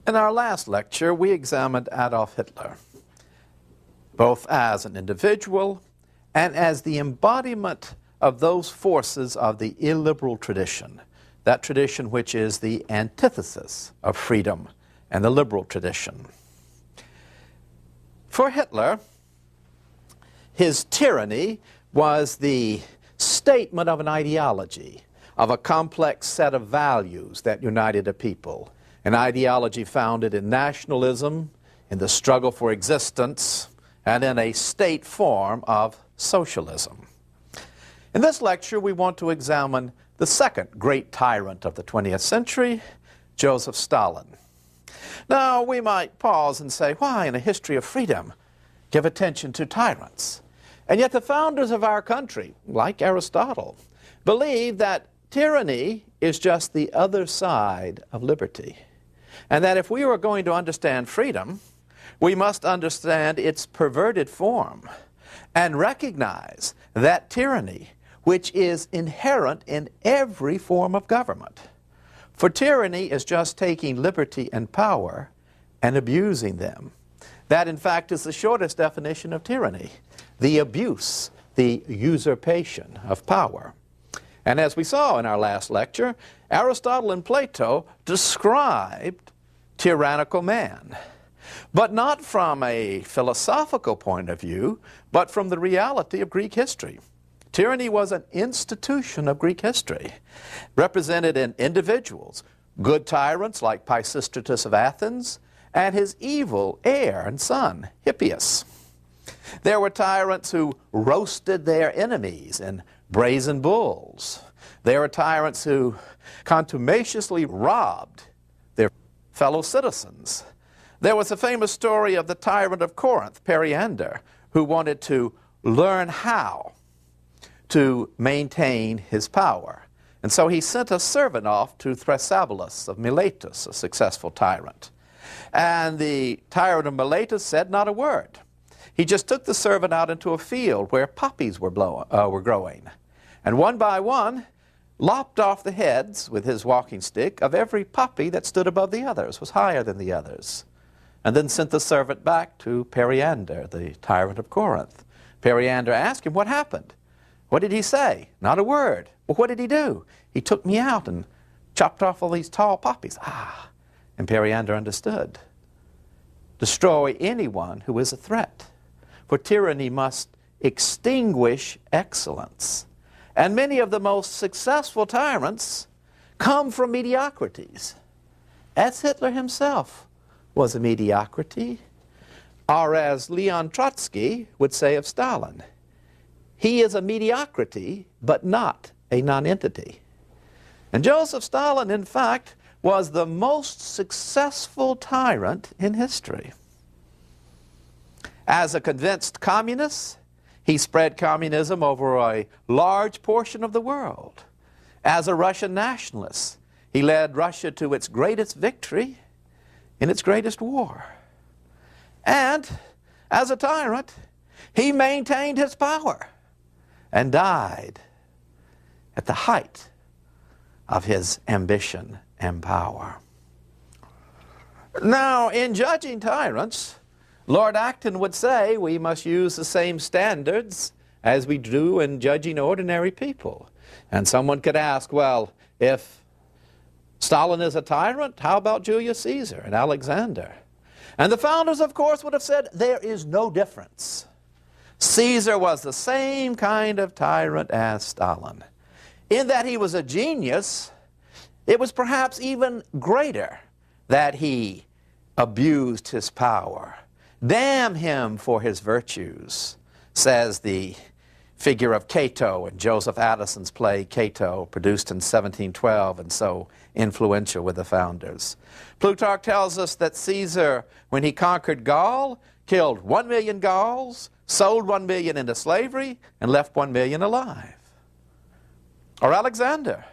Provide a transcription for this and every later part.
In our last lecture, we examined Adolf Hitler, both as an individual and as the embodiment of those forces of the illiberal tradition, that tradition which is the antithesis of freedom and the liberal tradition. For Hitler, his tyranny was the statement of an ideology, of a complex set of values that united a people, an ideology founded in nationalism, in the struggle for existence, and in a state form of socialism. In this lecture, we want to examine the second great tyrant of the 20th century, Joseph Stalin. Now, we might pause and say, why in a history of freedom give attention to tyrants? And yet the founders of our country, like Aristotle, believed that tyranny is just the other side of liberty. And that if we are going to understand freedom, we must understand its perverted form and recognize that tyranny, which is inherent in every form of government. For tyranny is just taking liberty and power and abusing them. That, in fact, is the shortest definition of tyranny, the abuse, the usurpation of power. And as we saw in our last lecture, Aristotle and Plato described tyrannical man, but not from a philosophical point of view, but from the reality of Greek history. Tyranny was an institution of Greek history, represented in individuals, good tyrants like Pisistratus of Athens, and his evil heir and son, Hippias. There were tyrants who roasted their enemies in brazen bulls. There were tyrants who contumaciously robbed their fellow citizens. There was a famous story of the tyrant of Corinth, Periander, who wanted to learn how to maintain his power. And so he sent a servant off to Thrasybulos of Miletus, a successful tyrant. And the tyrant of Miletus said not a word. He just took the servant out into a field where poppies were growing. And one by one, lopped off the heads with his walking stick of every poppy that stood above the others, was higher than the others. And then sent the servant back to Periander, the tyrant of Corinth. Periander asked him, what happened? What did he say? Not a word. Well, what did he do? He took me out and chopped off all these tall poppies. And Periander understood. Destroy anyone who is a threat. For tyranny must extinguish excellence. And many of the most successful tyrants come from mediocrities, as Hitler himself was a mediocrity, or as Leon Trotsky would say of Stalin, he is a mediocrity, but not a nonentity. And Joseph Stalin, in fact, was the most successful tyrant in history. As a convinced communist, he spread communism over a large portion of the world. As a Russian nationalist, he led Russia to its greatest victory in its greatest war. And as a tyrant, he maintained his power and died at the height of his ambition and power. Now, in judging tyrants, Lord Acton would say we must use the same standards as we do in judging ordinary people. And someone could ask, well, if Stalin is a tyrant, how about Julius Caesar and Alexander? And the founders, of course, would have said, there is no difference. Caesar was the same kind of tyrant as Stalin. In that he was a genius, it was perhaps even greater that he abused his power. Damn him for his virtues, says the figure of Cato in Joseph Addison's play Cato, produced in 1712 and so influential with the founders. Plutarch tells us that Caesar, when he conquered Gaul, killed 1 million Gauls, sold 1 million into slavery, and left 1 million alive. Or Alexander,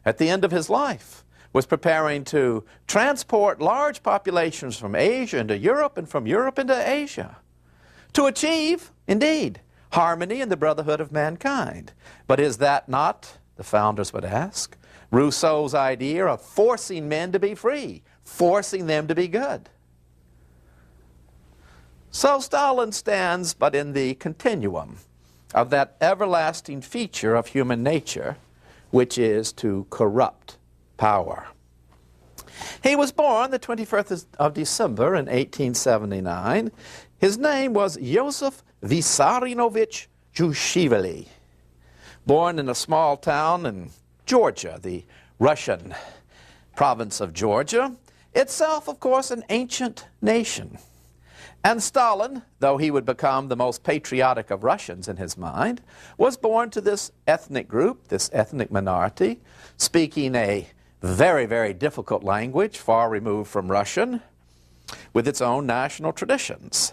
at the end of his life, was preparing to transport large populations from Asia into Europe and from Europe into Asia to achieve, indeed, harmony and the brotherhood of mankind. But is that not, the founders would ask, Rousseau's idea of forcing men to be free, forcing them to be good. So Stalin stands but in the continuum of that everlasting feature of human nature, which is to corrupt power. He was born the 21st of December in 1879. His name was Yosef Vissarionovich Jushishvili. Born in a small town in Georgia, the Russian province of Georgia, itself, of course, an ancient nation. And Stalin, though he would become the most patriotic of Russians in his mind, was born to this ethnic group, this ethnic minority, speaking a very, very difficult language, far removed from Russian, with its own national traditions.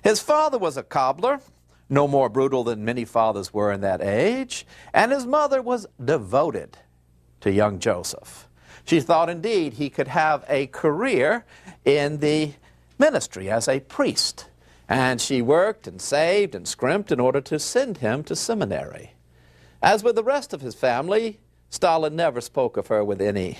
His father was a cobbler, no more brutal than many fathers were in that age, and his mother was devoted to young Joseph. She thought indeed he could have a career in the ministry as a priest, and she worked and saved and scrimped in order to send him to seminary. As with the rest of his family, Stalin never spoke of her with any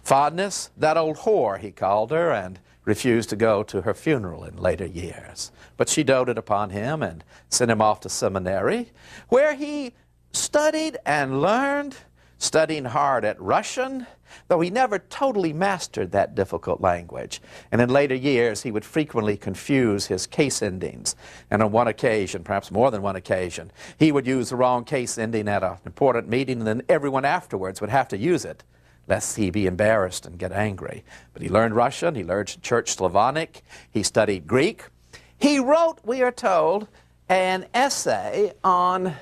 fondness. That old whore, he called her, and refused to go to her funeral in later years. But she doted upon him and sent him off to seminary, where he studied and learned, studying hard at Russian, though he never totally mastered that difficult language. And in later years, he would frequently confuse his case endings. And on one occasion, perhaps more than one occasion, he would use the wrong case ending at an important meeting, and then everyone afterwards would have to use it, lest he be embarrassed and get angry. But he learned Russian, he learned Church Slavonic, he studied Greek. He wrote, we are told, an essay on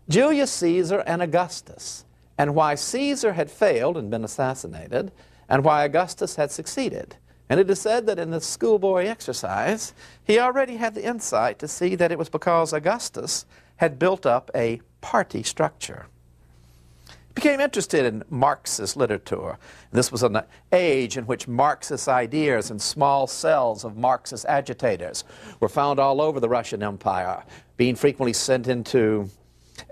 Julius Caesar and Augustus, and why Caesar had failed and been assassinated, and why Augustus had succeeded. And it is said that in the schoolboy exercise, he already had the insight to see that it was because Augustus had built up a party structure. He became interested in Marxist literature. This was an age in which Marxist ideas and small cells of Marxist agitators were found all over the Russian Empire, being frequently sent into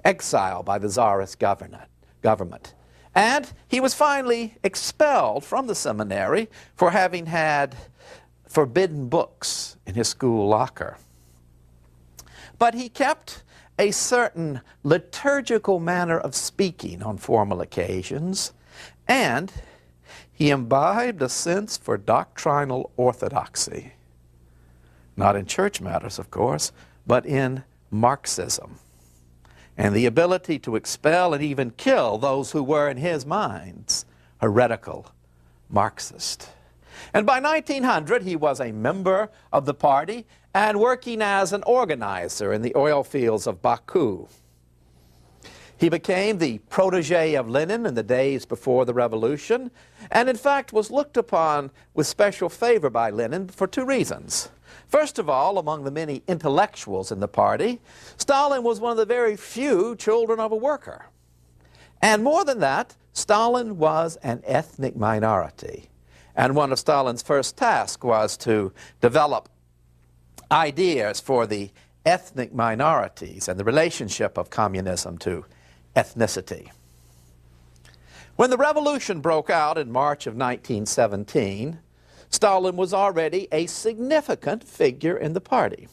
exile by the Tsarist government. And he was finally expelled from the seminary for having had forbidden books in his school locker. But he kept a certain liturgical manner of speaking on formal occasions, and he imbibed a sense for doctrinal orthodoxy, not in church matters, of course, but in Marxism, and the ability to expel and even kill those who were, in his minds, heretical Marxist. And by 1900, he was a member of the party and working as an organizer in the oil fields of Baku. He became the protege of Lenin in the days before the revolution, and in fact was looked upon with special favor by Lenin for two reasons. First of all, among the many intellectuals in the party, Stalin was one of the very few children of a worker. And more than that, Stalin was an ethnic minority. And one of Stalin's first tasks was to develop ideas for the ethnic minorities and the relationship of communism to ethnicity. When the revolution broke out in March of 1917, Stalin was already a significant figure in the party.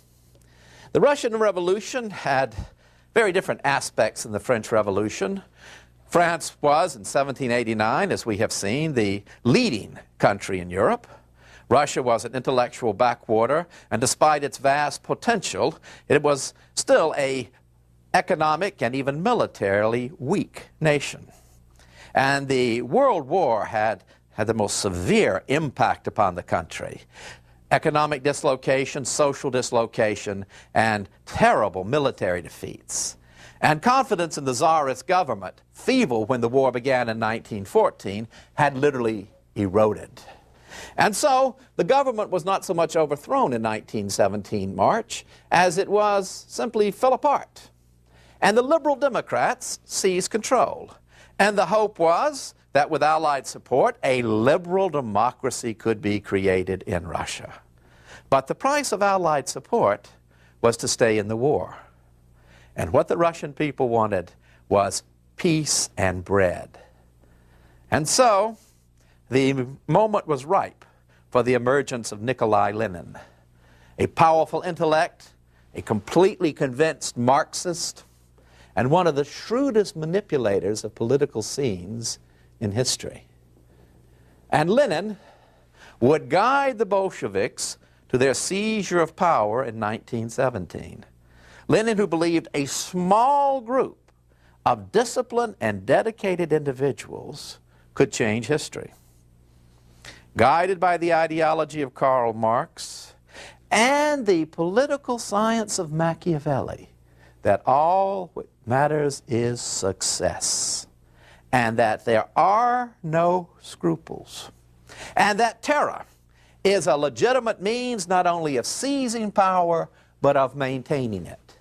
The Russian Revolution had very different aspects than the French Revolution. France was, in 1789, as we have seen, the leading country in Europe. Russia was an intellectual backwater, and despite its vast potential, it was still an economic and even militarily weak nation. And the World War had the most severe impact upon the country. Economic dislocation, social dislocation, and terrible military defeats. And confidence in the Tsarist government, feeble when the war began in 1914, had literally eroded. And so the government was not so much overthrown in 1917 March as it was simply fell apart. And the liberal Democrats seized control. And the hope was that with Allied support, a liberal democracy could be created in Russia. But the price of Allied support was to stay in the war. And what the Russian people wanted was peace and bread. And so the moment was ripe for the emergence of Nikolai Lenin, a powerful intellect, a completely convinced Marxist, and one of the shrewdest manipulators of political scenes in history. And Lenin would guide the Bolsheviks to their seizure of power in 1917. Lenin, who believed a small group of disciplined and dedicated individuals could change history. Guided by the ideology of Karl Marx and the political science of Machiavelli, that all what matters is success, and that there are no scruples, and that terror is a legitimate means not only of seizing power, but of maintaining it.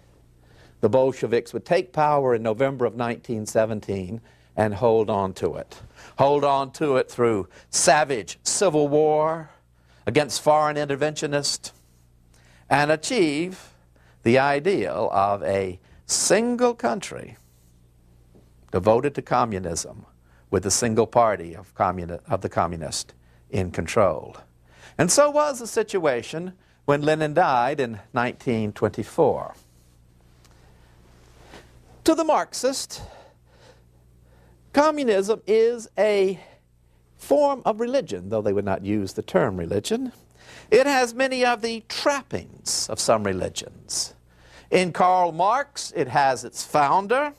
The Bolsheviks would take power in November of 1917 and hold on to it. Hold on to it through savage civil war against foreign interventionists, and achieve the ideal of a single country devoted to communism with a single party of the communist in control. And so was the situation when Lenin died in 1924. To the Marxist, communism is a form of religion, though they would not use the term religion. It has many of the trappings of some religions. In Karl Marx, it has its founder,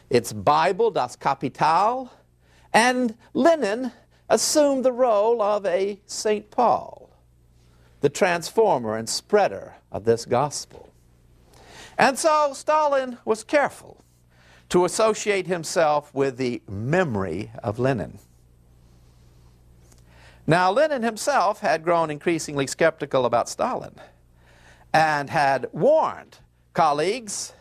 its Bible, Das Kapital, and Lenin assumed the role of a St. Paul, the transformer and spreader of this gospel. And so Stalin was careful to associate himself with the memory of Lenin. Now, Lenin himself had grown increasingly skeptical about Stalin and had warned colleagues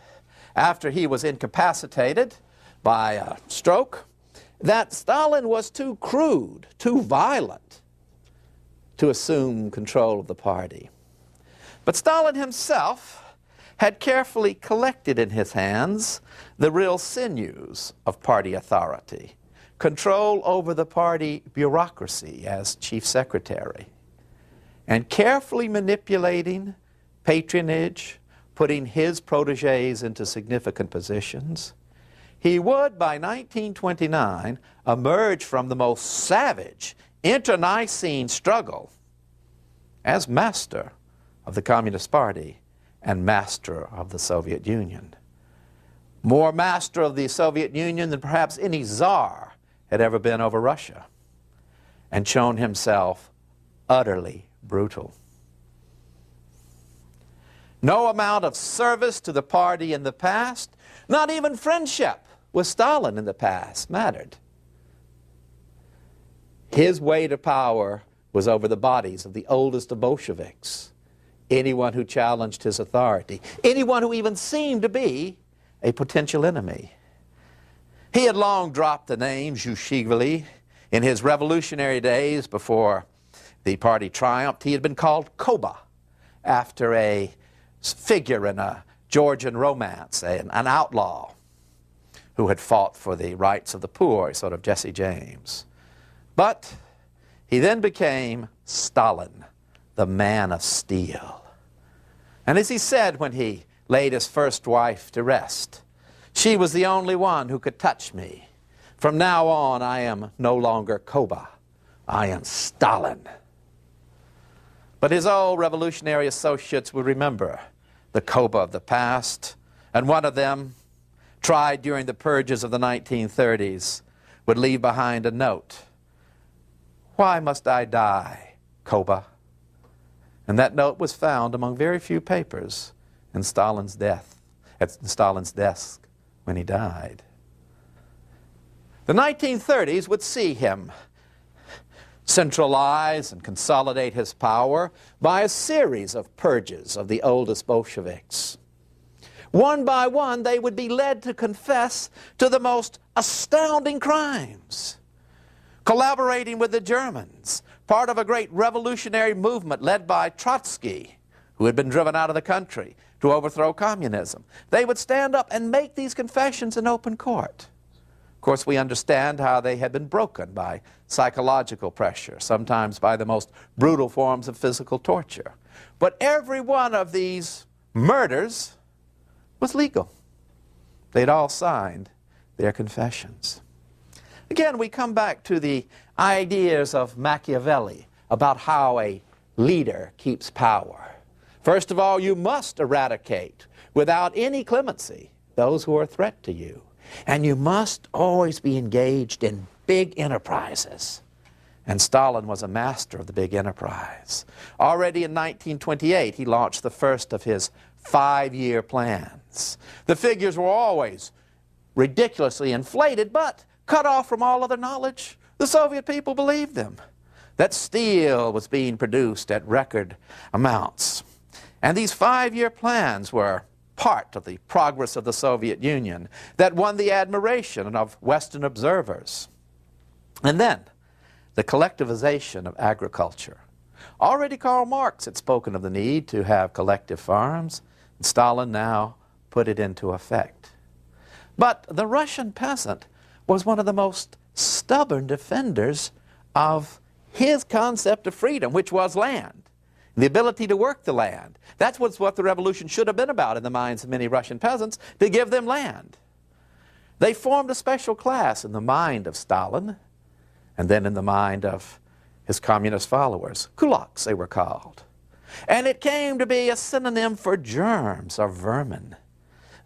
after he was incapacitated by a stroke that Stalin was too crude, too violent to assume control of the party. But Stalin himself had carefully collected in his hands the real sinews of party authority, control over the party bureaucracy as chief secretary, and carefully manipulating patronage, putting his protégés into significant positions, he would, by 1929, emerge from the most savage internecine struggle as master of the Communist Party and master of the Soviet Union. More master of the Soviet Union than perhaps any czar had ever been over Russia, and shown himself utterly brutal. No amount of service to the party in the past, not even friendship with Stalin in the past, mattered. His way to power was over the bodies of the oldest of Bolsheviks, anyone who challenged his authority, anyone who even seemed to be a potential enemy. He had long dropped the name Zhushvili. In his revolutionary days before the party triumphed, he had been called Koba, after a figure in a Georgian romance, an outlaw who had fought for the rights of the poor, sort of Jesse James. But he then became Stalin, the man of steel. And as he said when he laid his first wife to rest, "She was the only one who could touch me. From now on, I am no longer Koba. I am Stalin." But his old revolutionary associates would remember the Koba of the past, and one of them, tried during the purges of the 1930s, would leave behind a note. "Why must I die, Koba?" And that note was found among very few papers in Stalin's desk when he died. The 1930s would see him centralize and consolidate his power by a series of purges of the oldest Bolsheviks. One by one, they would be led to confess to the most astounding crimes, collaborating with the Germans, part of a great revolutionary movement led by Trotsky, who had been driven out of the country to overthrow communism. They would stand up and make these confessions in open court. course, we understand how they had been broken by psychological pressure, sometimes by the most brutal forms of physical torture. But every one of these murders was legal. They'd all signed their confessions. Again, we come back to the ideas of Machiavelli about how a leader keeps power. First of all, you must eradicate without any clemency those who are a threat to you. And you must always be engaged in big enterprises. And Stalin was a master of the big enterprise. Already in 1928, he launched the first of his 5-year plans. The figures were always ridiculously inflated, but cut off from all other knowledge. The Soviet people believed them, that steel was being produced at record amounts. And these 5-year plans were part of the progress of the Soviet Union that won the admiration of Western observers. And then, the collectivization of agriculture. Already Karl Marx had spoken of the need to have collective farms, and Stalin now put it into effect. But the Russian peasant was one of the most stubborn defenders of his concept of freedom, which was land. The ability to work the land. That's what the revolution should have been about in the minds of many Russian peasants, to give them land. They formed a special class in the mind of Stalin, and then in the mind of his communist followers. Kulaks, they were called. And it came to be a synonym for germs or vermin.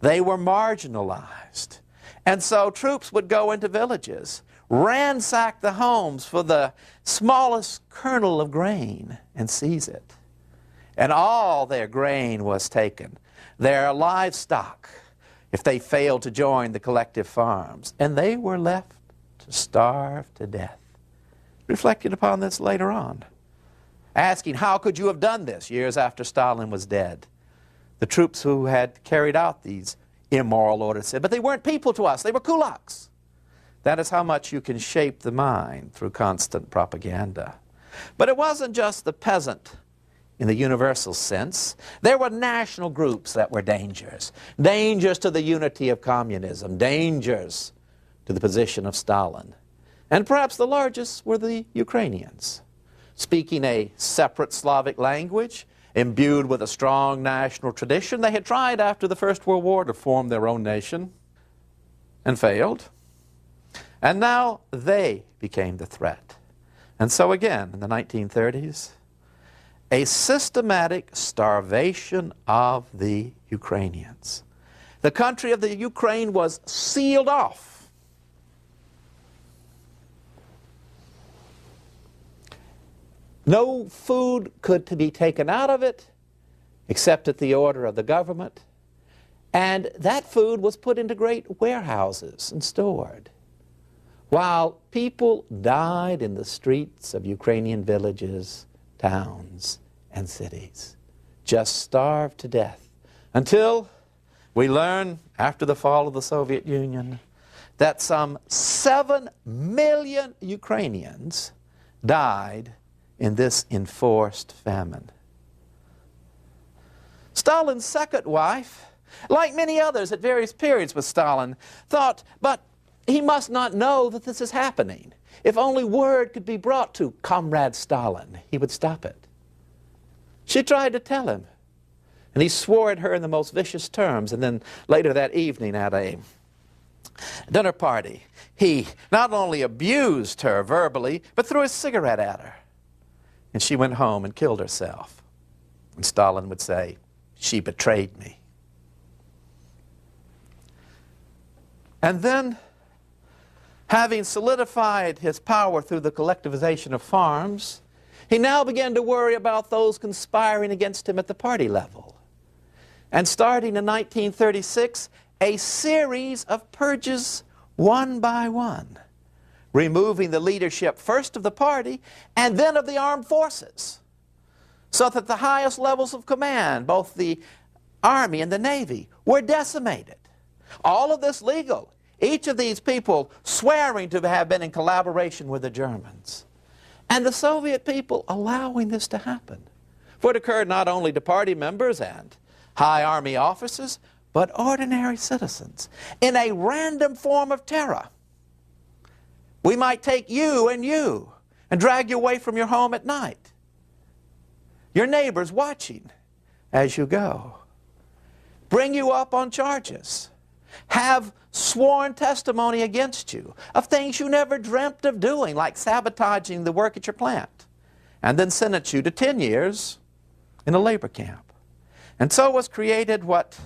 They were marginalized. And so troops would go into villages, ransack the homes for the smallest kernel of grain, and seize it. And all their grain was taken, their livestock, if they failed to join the collective farms. And they were left to starve to death. Reflected upon this later on, asking, how could you have done this years after Stalin was dead? The troops who had carried out these immoral orders said, but they weren't people to us, they were kulaks. That is how much you can shape the mind through constant propaganda. But it wasn't just the peasant in the universal sense. There were national groups that were dangers. Dangers to the unity of communism. Dangers to the position of Stalin. And perhaps the largest were the Ukrainians. Speaking a separate Slavic language, imbued with a strong national tradition, they had tried after the First World War to form their own nation and failed. And now they became the threat. And so again, in the 1930s, a systematic starvation of the Ukrainians. The country of the Ukraine was sealed off. No food could be taken out of it except at the order of the government. And that food was put into great warehouses and stored, while people died in the streets of Ukrainian villages, towns, and cities, just starved to death, until we learn, after the fall of the Soviet Union, that some 7 million Ukrainians died in this enforced famine. Stalin's second wife, like many others at various periods with Stalin, thought, but he must not know that this is happening. If only word could be brought to Comrade Stalin, he would stop it. She tried to tell him, and he swore at her in the most vicious terms. And then later that evening at a dinner party, he not only abused her verbally, but threw a cigarette at her. And she went home and killed herself. And Stalin would say, she betrayed me. And then, having solidified his power through the collectivization of farms, he now began to worry about those conspiring against him at the party level. And starting in 1936, a series of purges one by one, removing the leadership first of the party and then of the armed forces, so that the highest levels of command, both the Army and the Navy, were decimated. All of this legal. Each of these people swearing to have been in collaboration with the Germans. And the Soviet people allowing this to happen. For it occurred not only to party members and high army officers, but ordinary citizens, in a random form of terror. We might take you and drag you away from your home at night. Your neighbor's watching as you go. Bring you up on charges. Have sworn testimony against you of things you never dreamt of doing, like sabotaging the work at your plant, and then sentence you to 10 years in a labor camp. And so was created what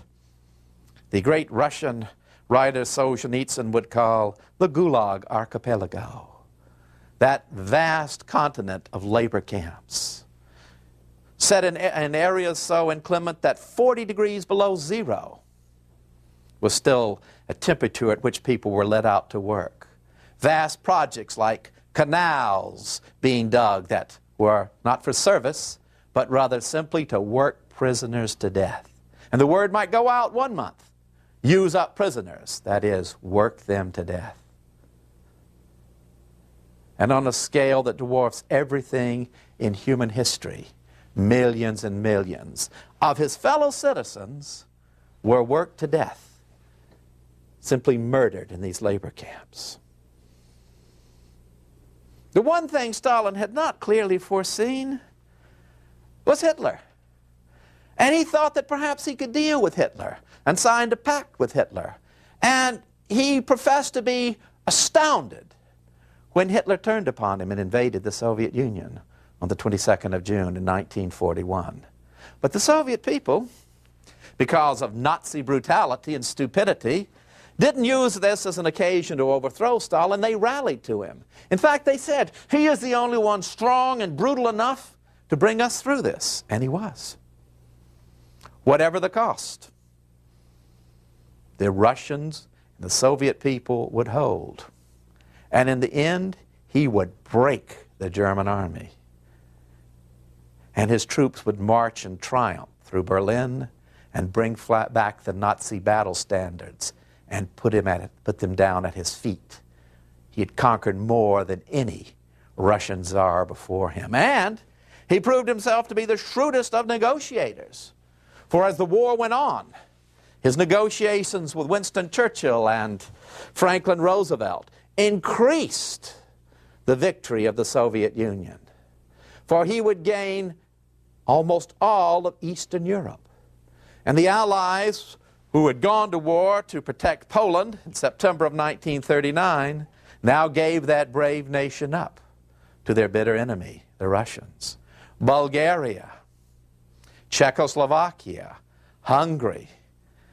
the great Russian writer Solzhenitsyn would call the Gulag Archipelago, that vast continent of labor camps, set in areas so inclement that 40 degrees below zero was still a temperature at which people were let out to work. Vast projects like canals being dug that were not for service, but rather simply to work prisoners to death. And the word might go out one month, use up prisoners, that is, work them to death. And on a scale that dwarfs everything in human history, millions and millions of his fellow citizens were worked to death, simply murdered in these labor camps. The one thing Stalin had not clearly foreseen was Hitler. And he thought that perhaps he could deal with Hitler and signed a pact with Hitler. And he professed to be astounded when Hitler turned upon him and invaded the Soviet Union on the 22nd of June in 1941. But the Soviet people, because of Nazi brutality and stupidity, didn't use this as an occasion to overthrow Stalin. They rallied to him. In fact, they said, he is the only one strong and brutal enough to bring us through this. And he was. Whatever the cost, the Russians and the Soviet people would hold. And in the end, he would break the German army. And his troops would march in triumph through Berlin and bring back the Nazi battle standards and put them down at his feet. He had conquered more than any Russian czar before him. And he proved himself to be the shrewdest of negotiators. For as the war went on, his negotiations with Winston Churchill and Franklin Roosevelt increased the victory of the Soviet Union. For he would gain almost all of Eastern Europe. And the Allies, who had gone to war to protect Poland in September of 1939, now gave that brave nation up to their bitter enemy, the Russians. Bulgaria, Czechoslovakia, Hungary,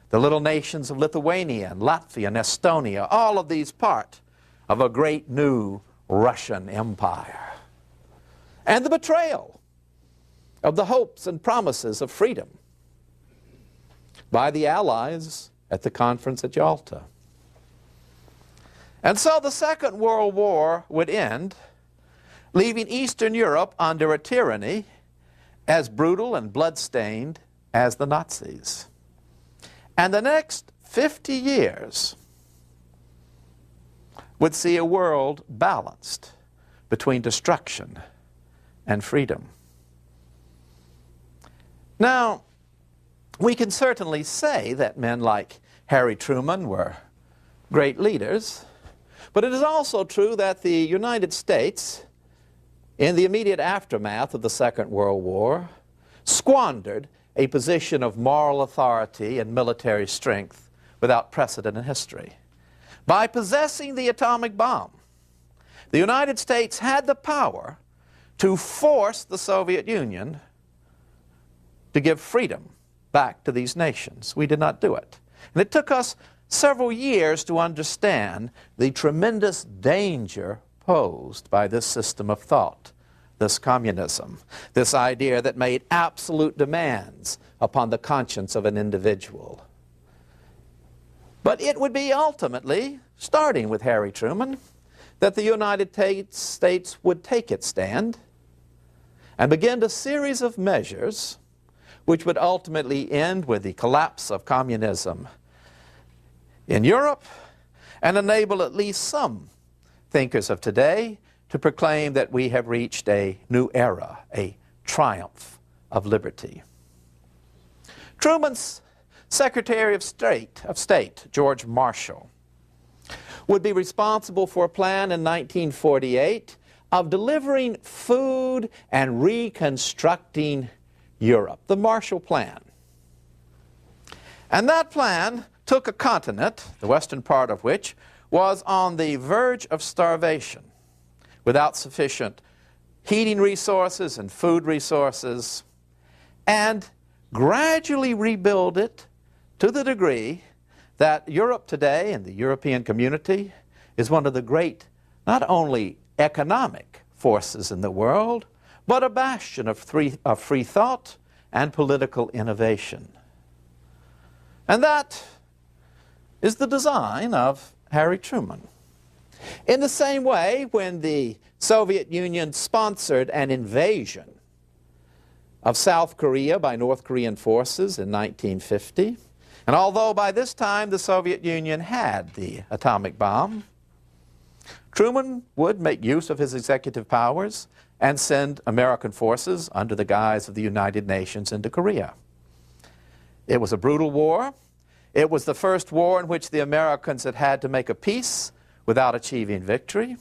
the little nations of Lithuania and Latvia and Estonia, all of these part of a great new Russian empire. And the betrayal of the hopes and promises of freedom by the Allies at the conference at Yalta. And so the Second World War would end, leaving Eastern Europe under a tyranny as brutal and blood-stained as the Nazis. And the next 50 years would see a world balanced between destruction and freedom. Now, we can certainly say that men like Harry Truman were great leaders, but it is also true that the United States, in the immediate aftermath of the Second World War, squandered a position of moral authority and military strength without precedent in history. By possessing the atomic bomb, the United States had the power to force the Soviet Union to give freedom back to these nations. We did not do it. And it took us several years to understand the tremendous danger posed by this system of thought, this communism, this idea that made absolute demands upon the conscience of an individual. But it would be ultimately, starting with Harry Truman, that the United States would take its stand and begin a series of measures which would ultimately end with the collapse of communism in Europe and enable at least some thinkers of today to proclaim that we have reached a new era, a triumph of liberty. Truman's Secretary of State, George Marshall, would be responsible for a plan in 1948 of delivering food and reconstructing Europe, the Marshall Plan. And that plan took a continent, the western part of which was on the verge of starvation, without sufficient heating resources and food resources, and gradually rebuild it to the degree that Europe today and the European community is one of the great, not only economic forces in the world, but a bastion of free thought and political innovation. And that is the design of Harry Truman. In the same way, when the Soviet Union sponsored an invasion of South Korea by North Korean forces in 1950, and although by this time the Soviet Union had the atomic bomb, Truman would make use of his executive powers and send American forces under the guise of the United Nations into Korea. It was a brutal war. It was the first war in which the Americans had had to make a peace without achieving victory.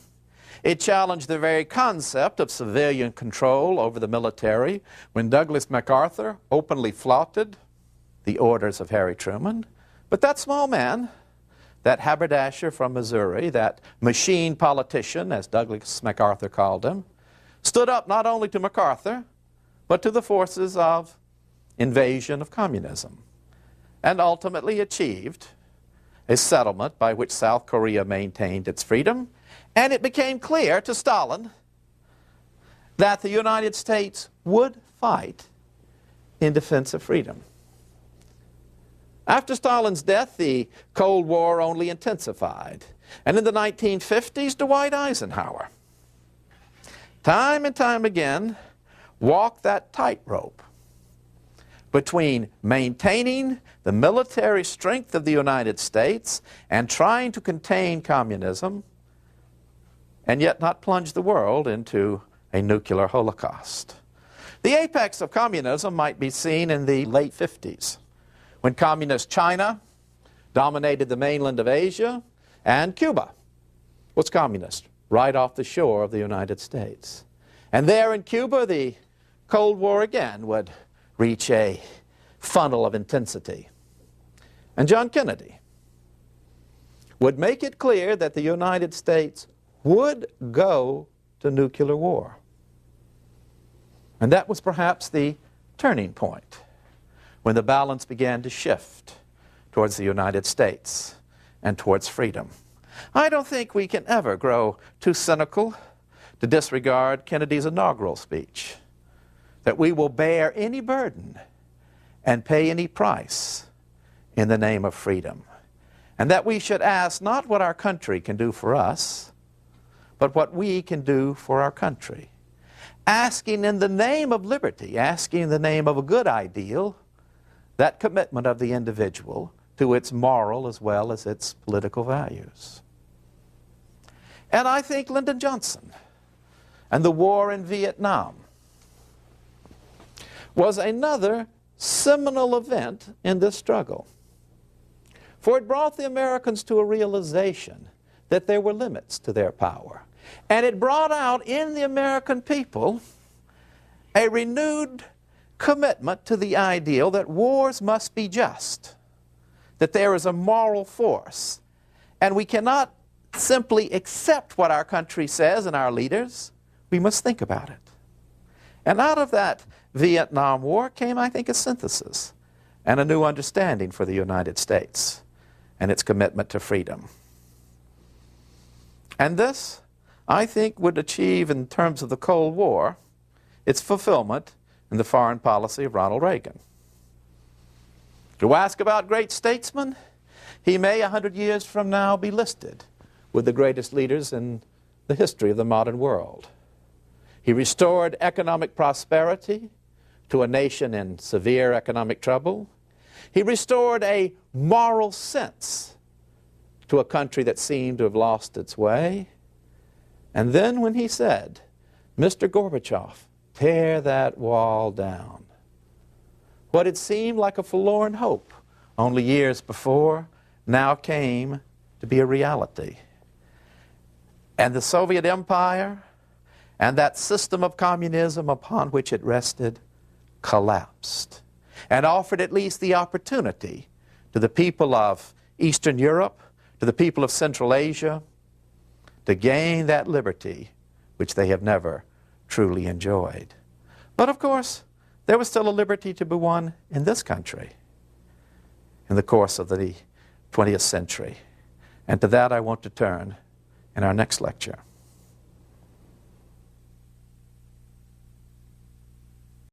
It challenged the very concept of civilian control over the military when Douglas MacArthur openly flaunted the orders of Harry Truman. But that small man, that haberdasher from Missouri, that machine politician, as Douglas MacArthur called him, stood up not only to MacArthur, but to the forces of invasion of communism, and ultimately achieved a settlement by which South Korea maintained its freedom. And it became clear to Stalin that the United States would fight in defense of freedom. After Stalin's death, the Cold War only intensified. And in the 1950s, Dwight Eisenhower, time and time again, walked that tightrope between maintaining the military strength of the United States and trying to contain communism, and yet not plunge the world into a nuclear holocaust. The apex of communism might be seen in the late 50s, when communist China dominated the mainland of Asia, and Cuba was communist, right off the shore of the United States. And there in Cuba, the Cold War again would reach a funnel of intensity. And John Kennedy would make it clear that the United States would go to nuclear war. And that was perhaps the turning point when the balance began to shift towards the United States and towards freedom. I don't think we can ever grow too cynical to disregard Kennedy's inaugural speech, that we will bear any burden and pay any price in the name of freedom, and that we should ask not what our country can do for us, but what we can do for our country. Asking in the name of liberty, asking in the name of a good ideal, that commitment of the individual to its moral as well as its political values. And I think Lyndon Johnson and the war in Vietnam was another seminal event in this struggle. For it brought the Americans to a realization that there were limits to their power. And it brought out in the American people a renewed commitment to the ideal that wars must be just, that there is a moral force, and we cannot simply accept what our country says and our leaders. We must think about it. And out of that Vietnam War came, I think, a synthesis and a new understanding for the United States and its commitment to freedom. And this, I think, would achieve, in terms of the Cold War, its fulfillment in the foreign policy of Ronald Reagan. To ask about great statesmen, he may, 100 years from now, be listed with the greatest leaders in the history of the modern world. He restored economic prosperity to a nation in severe economic trouble. He restored a moral sense to a country that seemed to have lost its way. And then when he said, "Mr. Gorbachev, tear that wall down," what had seemed like a forlorn hope only years before now came to be a reality. And the Soviet Empire and that system of communism upon which it rested collapsed, and offered at least the opportunity to the people of Eastern Europe, to the people of Central Asia, to gain that liberty which they have never truly enjoyed. But of course, there was still a liberty to be won in this country in the course of the 20th century. And to that I want to turn in our next lecture.